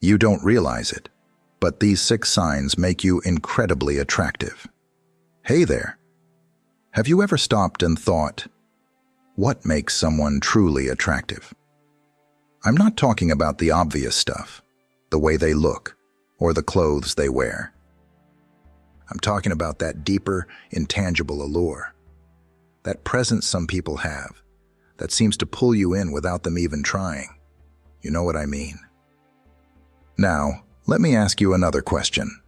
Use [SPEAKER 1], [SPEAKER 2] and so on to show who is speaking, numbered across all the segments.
[SPEAKER 1] You don't realize it, but these 6 signs make you incredibly attractive. Hey there! Have you ever stopped and thought, what makes someone truly attractive? I'm not talking about the obvious stuff, the way they look, or the clothes they wear. I'm talking about that deeper, intangible allure, that presence some people have, that seems to pull you in without them even trying. You know what I mean? Now, let me ask you another question.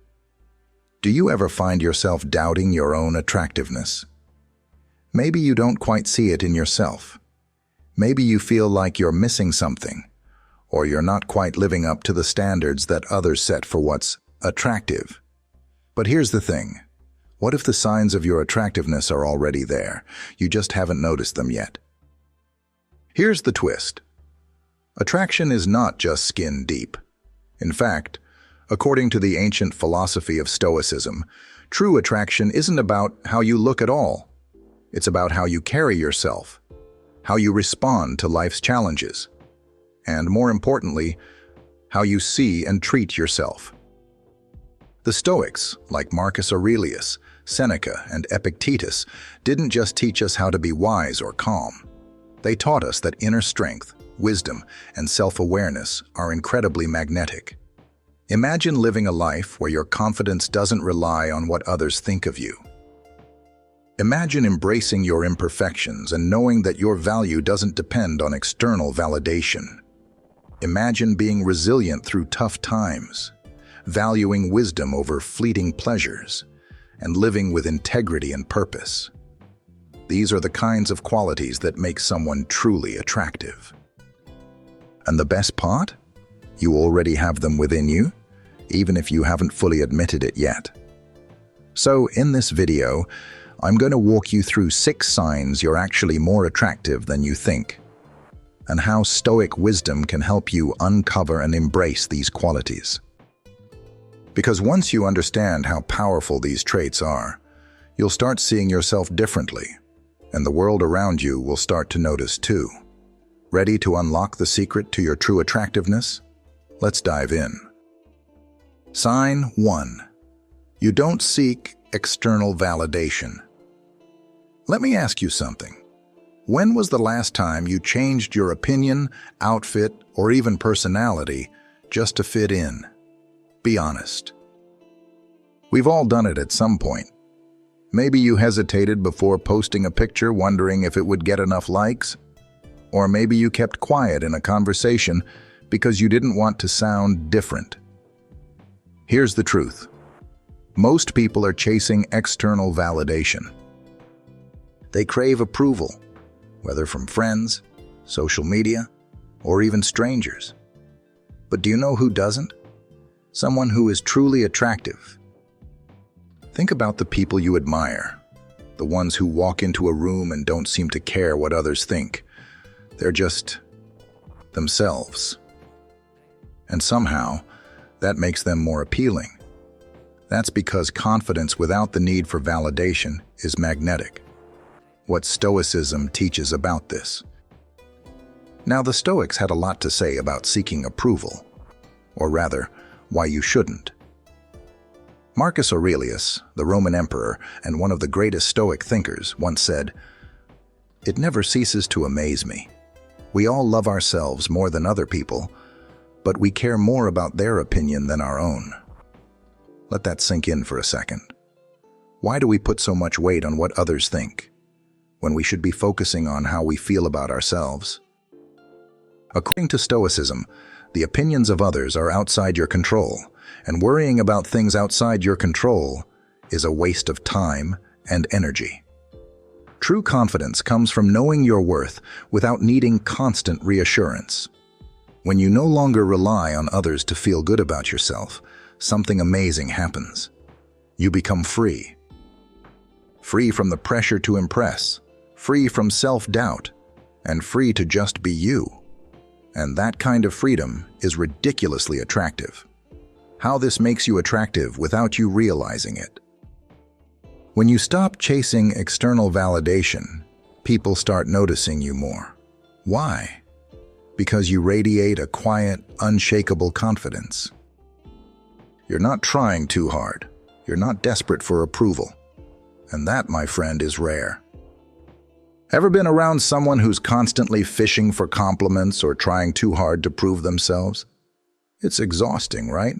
[SPEAKER 1] Do you ever find yourself doubting your own attractiveness? Maybe you don't quite see it in yourself. Maybe you feel like you're missing something, or you're not quite living up to the standards that others set for what's attractive. But here's the thing. What if the signs of your attractiveness are already there? You just haven't noticed them yet. Here's the twist. Attraction is not just skin deep. In fact, according to the ancient philosophy of Stoicism, true attraction isn't about how you look at all. It's about how you carry yourself, how you respond to life's challenges, and more importantly, how you see and treat yourself. The Stoics, like Marcus Aurelius, Seneca, and Epictetus, didn't just teach us how to be wise or calm. They taught us that inner strength, wisdom, and self-awareness are incredibly magnetic. Imagine living a life where your confidence doesn't rely on what others think of you. Imagine embracing your imperfections and knowing that your value doesn't depend on external validation. Imagine being resilient through tough times, valuing wisdom over fleeting pleasures, and living with integrity and purpose. These are the kinds of qualities that make someone truly attractive. And the best part? You already have them within you, even if you haven't fully admitted it yet. So in this video, I'm going to walk you through 6 signs you're actually more attractive than you think, and how Stoic wisdom can help you uncover and embrace these qualities. Because once you understand how powerful these traits are, you'll start seeing yourself differently, and the world around you will start to notice too. Ready to unlock the secret to your true attractiveness? Let's dive in. Sign 1. You don't seek external validation. Let me ask you something. When was the last time you changed your opinion, outfit, or even personality just to fit in? Be honest. We've all done it at some point. Maybe you hesitated before posting a picture wondering if it would get enough likes. Or maybe you kept quiet in a conversation because you didn't want to sound different. Here's the truth. Most people are chasing external validation. They crave approval, whether from friends, social media, or even strangers. But do you know who doesn't? Someone who is truly attractive. Think about the people you admire, the ones who walk into a room and don't seem to care what others think. They're just themselves. And somehow, that makes them more appealing. That's because confidence without the need for validation is magnetic. What Stoicism teaches about this. Now, the Stoics had a lot to say about seeking approval, or rather, why you shouldn't. Marcus Aurelius, the Roman emperor and one of the greatest Stoic thinkers, once said, "It never ceases to amaze me. We all love ourselves more than other people, but we care more about their opinion than our own." Let that sink in for a second. Why do we put so much weight on what others think, when we should be focusing on how we feel about ourselves? According to Stoicism, the opinions of others are outside your control, and worrying about things outside your control is a waste of time and energy. True confidence comes from knowing your worth without needing constant reassurance. When you no longer rely on others to feel good about yourself, something amazing happens. You become free. Free from the pressure to impress, free from self-doubt, and free to just be you. And that kind of freedom is ridiculously attractive. How this makes you attractive without you realizing it. When you stop chasing external validation, people start noticing you more. Why? because you radiate a quiet, unshakable confidence. You're not trying too hard. You're not desperate for approval. And that, my friend, is rare. Ever been around someone who's constantly fishing for compliments or trying too hard to prove themselves? It's exhausting, right?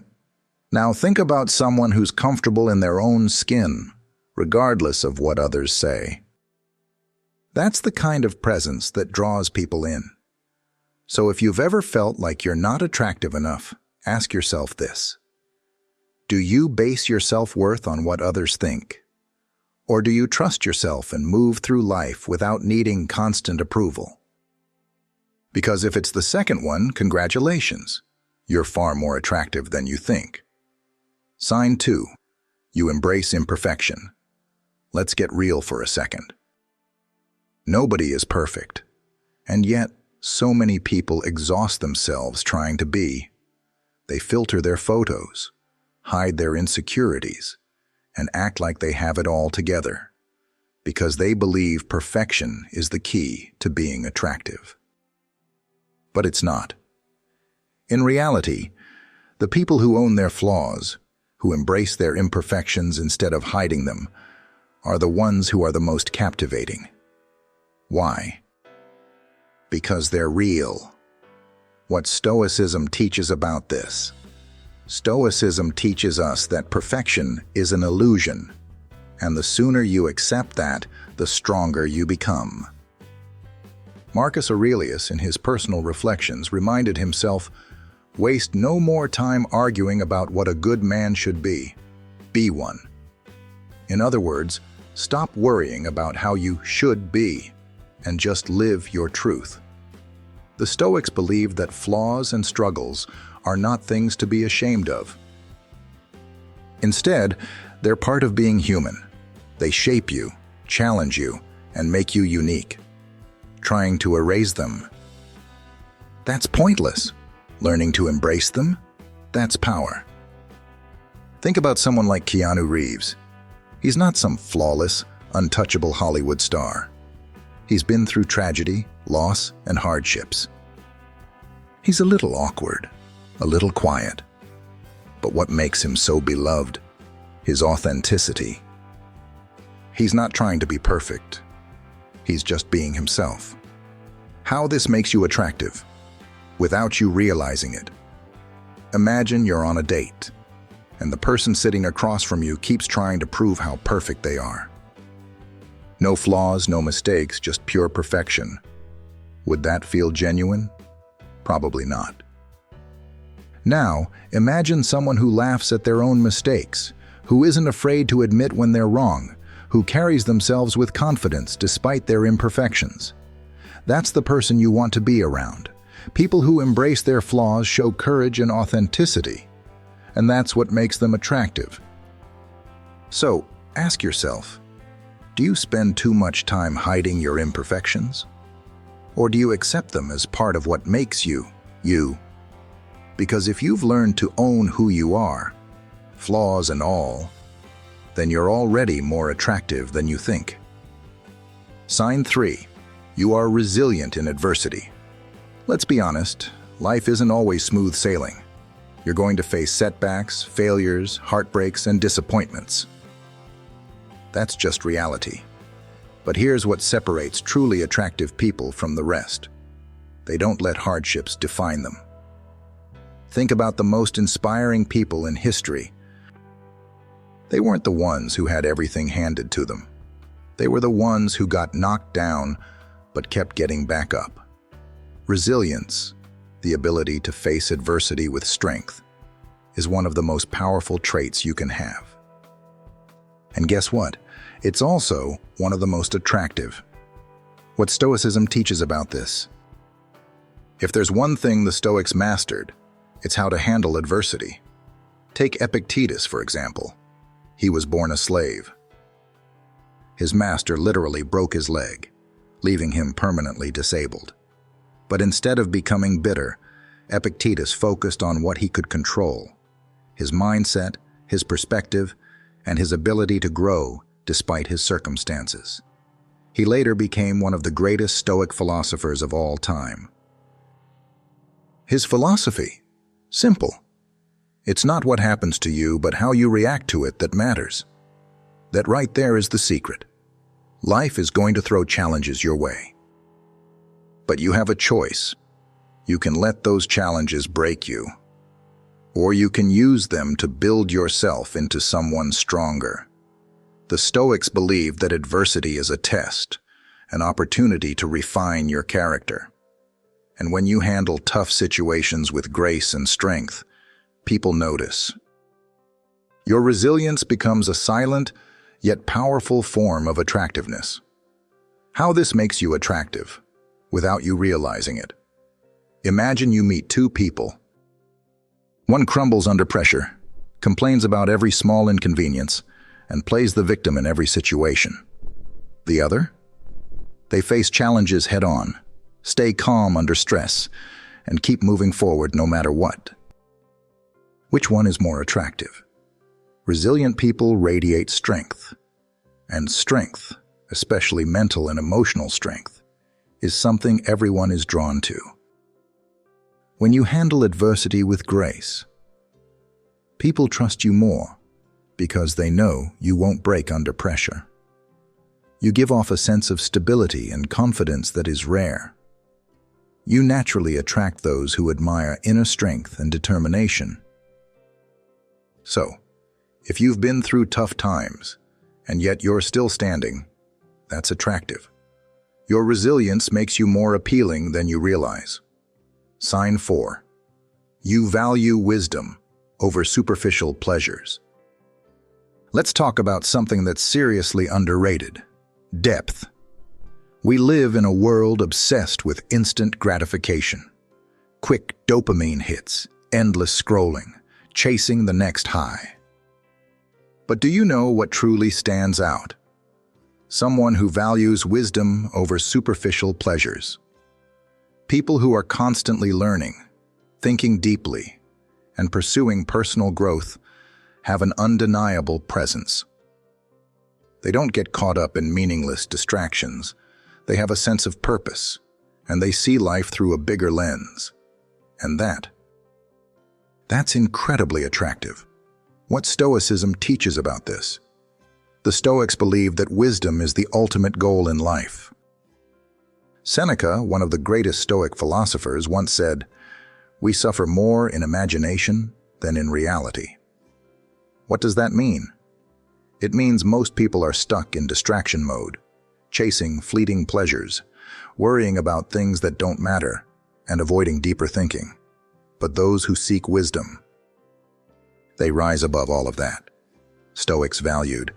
[SPEAKER 1] Now think about someone who's comfortable in their own skin, regardless of what others say. That's the kind of presence that draws people in. So if you've ever felt like you're not attractive enough, ask yourself this. Do you base your self-worth on what others think? Or do you trust yourself and move through life without needing constant approval? Because if it's the second one, congratulations. You're far more attractive than you think. Sign 2. You embrace imperfection. Let's get real for a second. Nobody is perfect, and yet so many people exhaust themselves trying to be. They filter their photos, hide their insecurities, and act like they have it all together, because they believe perfection is the key to being attractive. But it's not. In reality, the people who own their flaws, who embrace their imperfections instead of hiding them, are the ones who are the most captivating. Why? Because they're real. What Stoicism teaches about this? Stoicism teaches us that perfection is an illusion, and the sooner you accept that, the stronger you become. Marcus Aurelius, in his personal reflections, reminded himself, "Waste no more time arguing about what a good man should be. Be one." In other words, stop worrying about how you should be, and just live your truth. The Stoics believed that flaws and struggles are not things to be ashamed of. Instead, they're part of being human. They shape you, challenge you, and make you unique. Trying to erase them, that's pointless. Learning to embrace them, that's power. Think about someone like Keanu Reeves. He's not some flawless, untouchable Hollywood star. He's been through tragedy, loss, and hardships. He's a little awkward, a little quiet. But what makes him so beloved? His authenticity. He's not trying to be perfect. He's just being himself. How this makes you attractive, without you realizing it. Imagine you're on a date, and the person sitting across from you keeps trying to prove how perfect they are. No flaws, no mistakes, just pure perfection. Would that feel genuine? Probably not. Now, imagine someone who laughs at their own mistakes, who isn't afraid to admit when they're wrong, who carries themselves with confidence despite their imperfections. That's the person you want to be around. People who embrace their flaws show courage and authenticity, and that's what makes them attractive. So, ask yourself, do you spend too much time hiding your imperfections? Or do you accept them as part of what makes you, you? Because if you've learned to own who you are, flaws and all, then you're already more attractive than you think. Sign 3. You are resilient in adversity. Let's be honest, life isn't always smooth sailing. You're going to face setbacks, failures, heartbreaks, and disappointments. That's just reality. But here's what separates truly attractive people from the rest. They don't let hardships define them. Think about the most inspiring people in history. They weren't the ones who had everything handed to them. They were the ones who got knocked down but kept getting back up. Resilience, the ability to face adversity with strength, is one of the most powerful traits you can have. And guess what? It's also one of the most attractive. What Stoicism teaches about this? If there's one thing the Stoics mastered, it's how to handle adversity. Take Epictetus, for example. He was born a slave. His master literally broke his leg, leaving him permanently disabled. But instead of becoming bitter, Epictetus focused on what he could control: his mindset, his perspective, and his ability to grow despite his circumstances. He later became one of the greatest Stoic philosophers of all time. His philosophy? Simple. It's not what happens to you, but how you react to it that matters. That right there is the secret. Life is going to throw challenges your way. But you have a choice. You can let those challenges break you, or you can use them to build yourself into someone stronger. The Stoics believed that adversity is a test, an opportunity to refine your character. And when you handle tough situations with grace and strength, people notice. Your resilience becomes a silent, yet powerful form of attractiveness. How this makes you attractive, without you realizing it. Imagine you meet two people. One crumbles under pressure, complains about every small inconvenience, and plays the victim in every situation. The other? They face challenges head-on, stay calm under stress, and keep moving forward no matter what. Which one is more attractive? Resilient people radiate strength. And strength, especially mental and emotional strength, is something everyone is drawn to. When you handle adversity with grace, people trust you more because they know you won't break under pressure. You give off a sense of stability and confidence that is rare. You naturally attract those who admire inner strength and determination. So, if you've been through tough times, and yet you're still standing, that's attractive. Your resilience makes you more appealing than you realize. Sign 4. You value wisdom over superficial pleasures. Let's talk about something that's seriously underrated: depth. We live in a world obsessed with instant gratification. Quick dopamine hits, endless scrolling, chasing the next high. But do you know what truly stands out? Someone who values wisdom over superficial pleasures. People who are constantly learning, thinking deeply, and pursuing personal growth have an undeniable presence. They don't get caught up in meaningless distractions. They have a sense of purpose, and they see life through a bigger lens. And that's incredibly attractive. What Stoicism teaches about this? The Stoics believe that wisdom is the ultimate goal in life. Seneca, one of the greatest Stoic philosophers, once said, "We suffer more in imagination than in reality." What does that mean? It means most people are stuck in distraction mode, chasing fleeting pleasures, worrying about things that don't matter, and avoiding deeper thinking. But those who seek wisdom, they rise above all of that. Stoics valued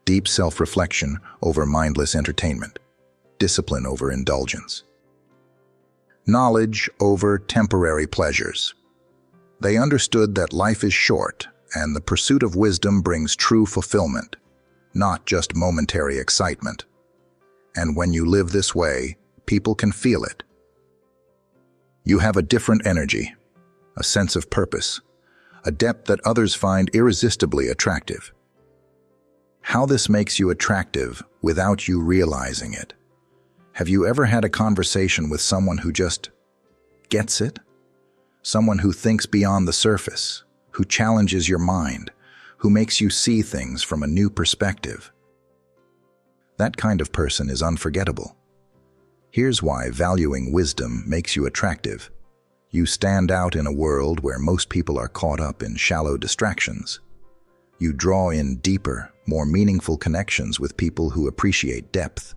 [SPEAKER 1] deep self-reflection over mindless entertainment, discipline over indulgence, knowledge over temporary pleasures. They understood that life is short and the pursuit of wisdom brings true fulfillment, not just momentary excitement. And when you live this way, people can feel it. You have a different energy, a sense of purpose, a depth that others find irresistibly attractive. How this makes you attractive without you realizing it. Have you ever had a conversation with someone who just gets it? Someone who thinks beyond the surface, who challenges your mind, who makes you see things from a new perspective. That kind of person is unforgettable. Here's why valuing wisdom makes you attractive. You stand out in a world where most people are caught up in shallow distractions. You draw in deeper, more meaningful connections with people who appreciate depth.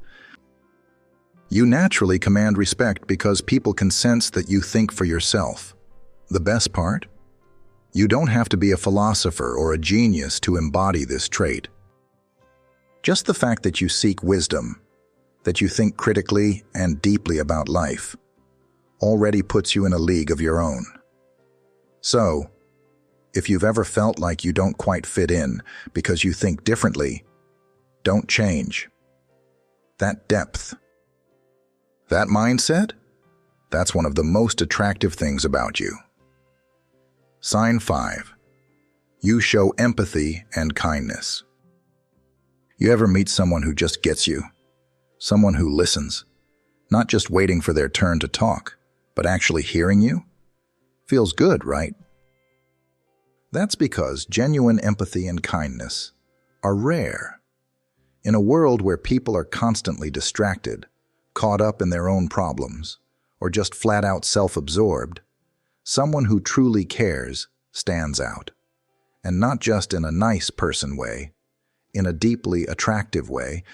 [SPEAKER 1] You naturally command respect because people can sense that you think for yourself. The best part? You don't have to be a philosopher or a genius to embody this trait. Just the fact that you seek wisdom, that you think critically and deeply about life, already puts you in a league of your own. So, if you've ever felt like you don't quite fit in because you think differently, don't change. That depth, that mindset, that's one of the most attractive things about you. Sign 5. You show empathy and kindness. You ever meet someone who just gets you? Someone who listens, not just waiting for their turn to talk, but actually hearing you? Feels good, right? That's because genuine empathy and kindness are rare. In a world where people are constantly distracted, caught up in their own problems, or just flat-out self-absorbed, someone who truly cares stands out. And not just in a nice person way, in a deeply attractive way.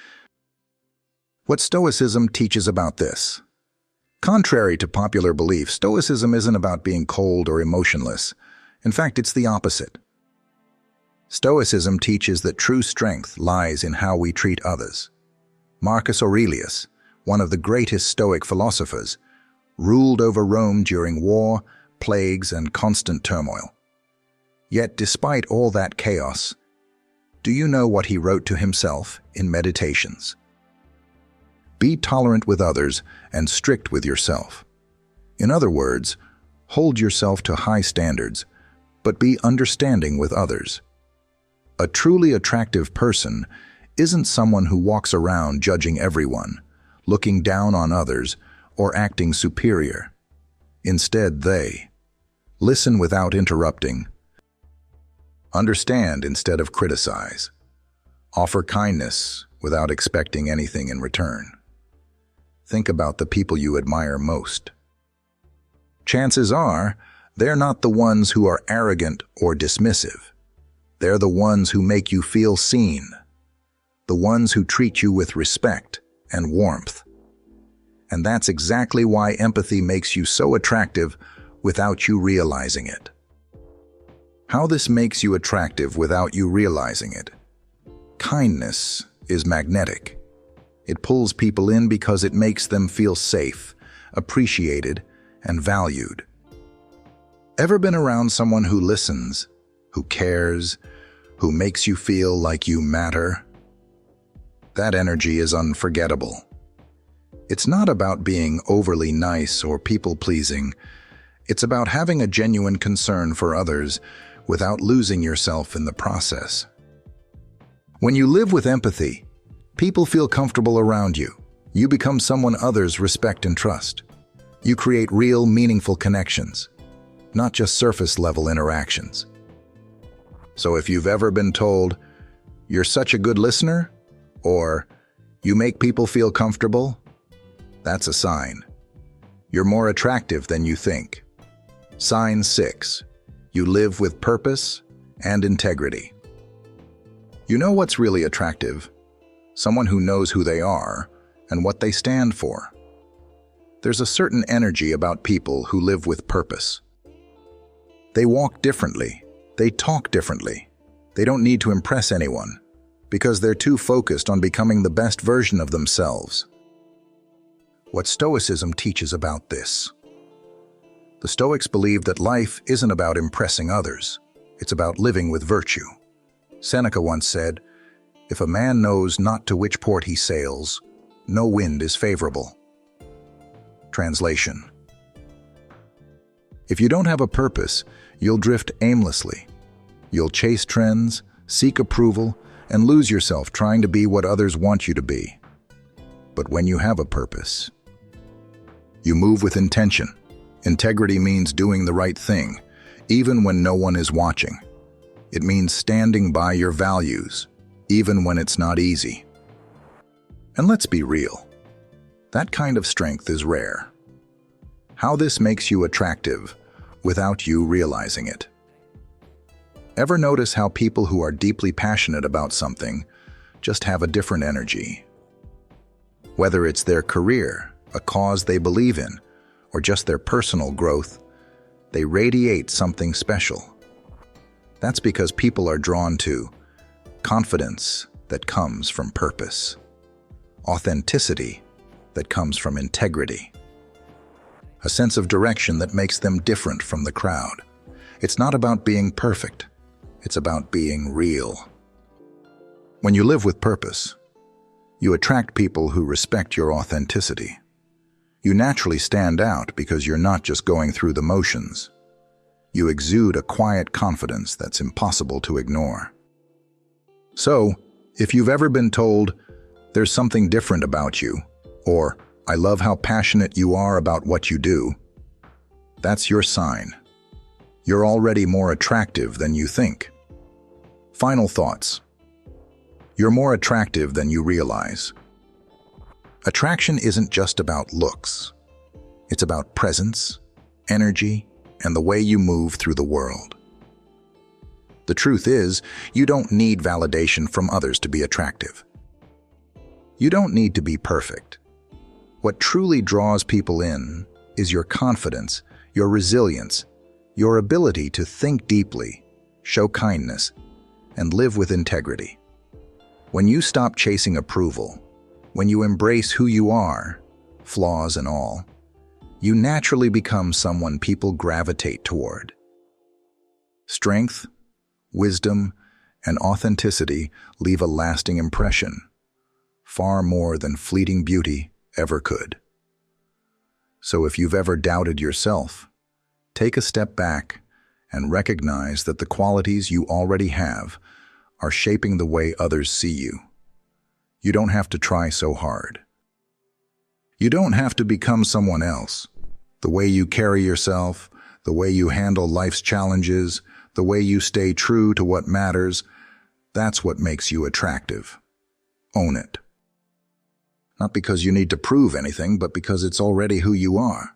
[SPEAKER 1] What Stoicism teaches about this? Contrary to popular belief, Stoicism isn't about being cold or emotionless. In fact, it's the opposite. Stoicism teaches that true strength lies in how we treat others. Marcus Aurelius, one of the greatest Stoic philosophers, ruled over Rome during war, plagues, and constant turmoil. Yet, despite all that chaos, do you know what he wrote to himself in Meditations? Be tolerant with others and strict with yourself. In other words, hold yourself to high standards, but be understanding with others. A truly attractive person isn't someone who walks around judging everyone, looking down on others, or acting superior. Instead, they listen without interrupting, understand instead of criticize, offer kindness without expecting anything in return. Think about the people you admire most. Chances are, they're not the ones who are arrogant or dismissive. They're the ones who make you feel seen, the ones who treat you with respect and warmth. And that's exactly why empathy makes you so attractive without you realizing it. How this makes you attractive without you realizing it? Kindness is magnetic. It pulls people in because it makes them feel safe, appreciated, and valued. Ever been around someone who listens, who cares, who makes you feel like you matter? That energy is unforgettable. It's not about being overly nice or people-pleasing. It's about having a genuine concern for others without losing yourself in the process. When you live with empathy, people feel comfortable around you. You become someone others respect and trust. You create real, meaningful connections, not just surface-level interactions. So if you've ever been told, "You're such a good listener," or "You make people feel comfortable," that's a sign. You're more attractive than you think. Sign 6. You live with purpose and integrity. You know what's really attractive? Someone who knows who they are and what they stand for. There's a certain energy about people who live with purpose. They walk differently. They talk differently. They don't need to impress anyone because they're too focused on becoming the best version of themselves. What Stoicism teaches about this? The Stoics believe that life isn't about impressing others. It's about living with virtue. Seneca once said, "If a man knows not to which port he sails, no wind is favorable." Translation: if you don't have a purpose, you'll drift aimlessly. You'll chase trends, seek approval, and lose yourself trying to be what others want you to be. But when you have a purpose, you move with intention. Integrity means doing the right thing, even when no one is watching. It means standing by your values, even when it's not easy. And let's be real, that kind of strength is rare. How this makes you attractive without you realizing it. Ever notice how people who are deeply passionate about something just have a different energy? Whether it's their career, a cause they believe in, or just their personal growth, they radiate something special. That's because people are drawn to confidence that comes from purpose, authenticity that comes from integrity, a sense of direction that makes them different from the crowd. It's not about being perfect, it's about being real. When you live with purpose, you attract people who respect your authenticity. You naturally stand out because you're not just going through the motions. You exude a quiet confidence that's impossible to ignore. So, if you've ever been told, "There's something different about you," or "I love how passionate you are about what you do," that's your sign. You're already more attractive than you think. Final thoughts. You're more attractive than you realize. Attraction isn't just about looks. It's about presence, energy, and the way you move through the world. The truth is, you don't need validation from others to be attractive. You don't need to be perfect. What truly draws people in is your confidence, your resilience, your ability to think deeply, show kindness, and live with integrity. When you stop chasing approval, when you embrace who you are, flaws and all, you naturally become someone people gravitate toward. Strength, wisdom, and authenticity leave a lasting impression, far more than fleeting beauty ever could. So if you've ever doubted yourself, take a step back and recognize that the qualities you already have are shaping the way others see you. You don't have to try so hard. You don't have to become someone else. The way you carry yourself, the way you handle life's challenges, the way you stay true to what matters, that's what makes you attractive. Own it. Not because you need to prove anything, but because it's already who you are.